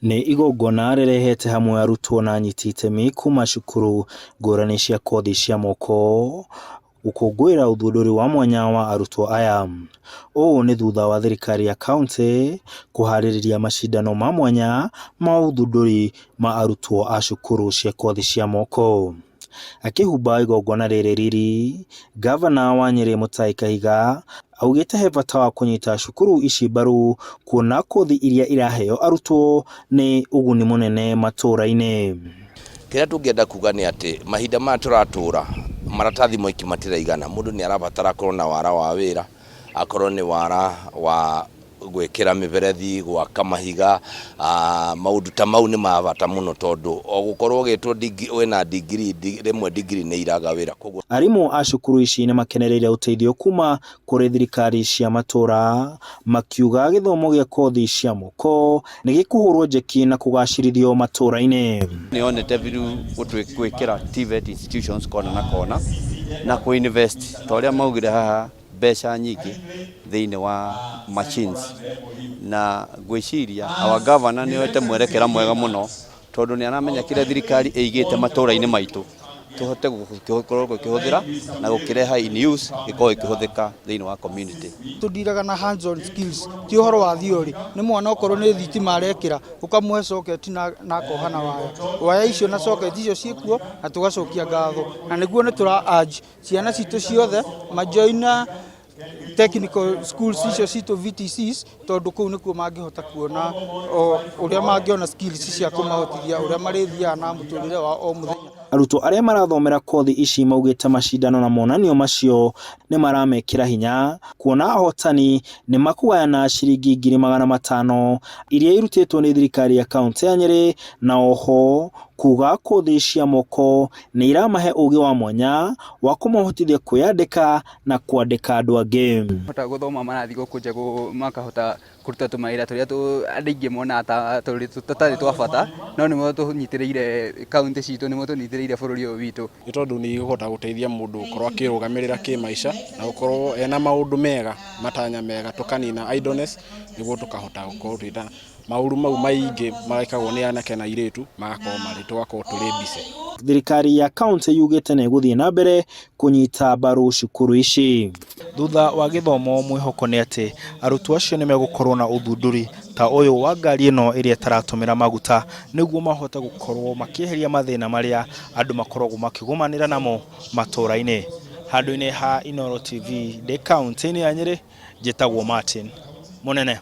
Nĩ igongona rĩrehete hamwe arutwo na anyiti itemi kuma cukuru ngũrani cia kothi cia moko gũkũngũĩra ũthundũri wa mwanya wa arutwo aya. Ũũ nĩ thutha wa thirikari ya kaũntĩ kũharĩrĩria macindano ma mwanya ma ũthundũri ma arutwo a cukuru cia kothi cia moko. Akĩhumba igongona rĩrĩ riri, gavana wa Nyeri Kahiga augĩte he bata wa kũnyita cukuru ici mbaru kuona kothi iria iraheo arutwo nĩ ũguni mũnene matũra-inĩ. Kĩrĩa tũngĩenda kuga nĩ atĩ mahinda maya tũratũra maratathi moiki matiraigana, mũndũ nĩ arabatara korwo na wara wa wĩra, akorwo nĩ wara wa gwĩkĩra mĩberethi, gwaka mahiga, maũndũ ta mau nĩ ma bata mũno tondũ o gũkorwo ũgĩtwo wĩna degree rĩmwe degree nĩ iraga wĩra. Arimũ a cukuru ici nĩ makenereire ũteithio kuma kũrĩ thirikari cia matũra, makiuga gĩthomo gĩa kothi cia moko nĩ gĩkũhũrwo njeki na kũgacĩrithio matũra-inĩ. Nĩ onete biru gwĩkĩra TVET institutions kona na kona na kũ-invest ta ũrĩa maugire haha mbeca nyingĩ thĩinĩ wa machines, na gwĩciria our governor nĩ oete mwerekera mwega mũno tondũ nĩ aramenya kĩrĩa thirikari ĩigĩte matũra-inĩ maitũ tũhote gũkorwo gũkĩhũthĩra na gũkĩreha in use gĩkorwo gĩkĩhũthĩka thĩinĩ wa community. Tũndiraga na hands on skills, ti ũhoro wa theory. Nĩ mwana okorwo nĩ thitima arekĩra ũkamũhe socket na akoha na waya icio na socket icio ciĩkuo na tũgacokia ngatho, na nĩguo nĩ tũra urge ciana citũ ciothe majoina technical schools icio citũ VTCs tondũ kũu nĩkuo mangĩhota kuona ũrĩa mangĩona skills cia kũmahotithia ũrĩa marĩthiaga na mũtũrĩre wa o mũthenya. Arutwo arĩa marathomera kothi ici maugĩte macindano na monanio macio nĩ maramekĩra hinya kuona ahotani nĩ makugayana ciringi 500,000 iria irutĩtwo nĩ thirikari ya kaũntĩ ya Nyeri, na oho kuga kothi cia moko nĩ iramahe ũgĩ wa mwanya wa kũmahotithia kwĩyandĩka na kwandĩka andũ angĩ. Hota gũthoma marathi gũkũ nja makahota kũruta tũmawĩra tũrĩa andũ aingĩ mona tũtarĩ twa bata, no nĩmo tũnyitĩrĩire kaũntĩ citũ, nĩmo tũnyitĩrĩire bũrũri ũyũ witũ. Nĩ tondũ nĩ ihota gũteithia mũndũ gũkorwo akĩrũgamĩrĩra kĩmaica na gũkorwo ena maũndũ mega, matanya mega, tũkanina idleness nĩguo tũkahota gũkorwo twĩna maũndũ mau maingĩ magekagwo nĩ anake na airĩtu magakorwo marĩ tũgakorwo tũrĩ mbice. Thirikari ya kaũntĩ yugĩte nĩ gũthiĩ na mbere kũnyita mbaru cukuru ici. Thutha wa gĩthomo mwĩhoko nĩ atĩ arutwo acio nĩ megũkorwo na ũthundũri ta ũyũ wa ngari ĩno ĩrĩa taratũmĩra maguta nĩguo mahote gũkorwo makĩeheria mathĩna marĩa andũ makoragwo makĩgũmanĩra namo matũra-inĩ. Handũ-inĩ ha Inooro TV ndĩ kaũntĩ-inĩ ya Nyeri, njĩtagwo Martin Mũnene.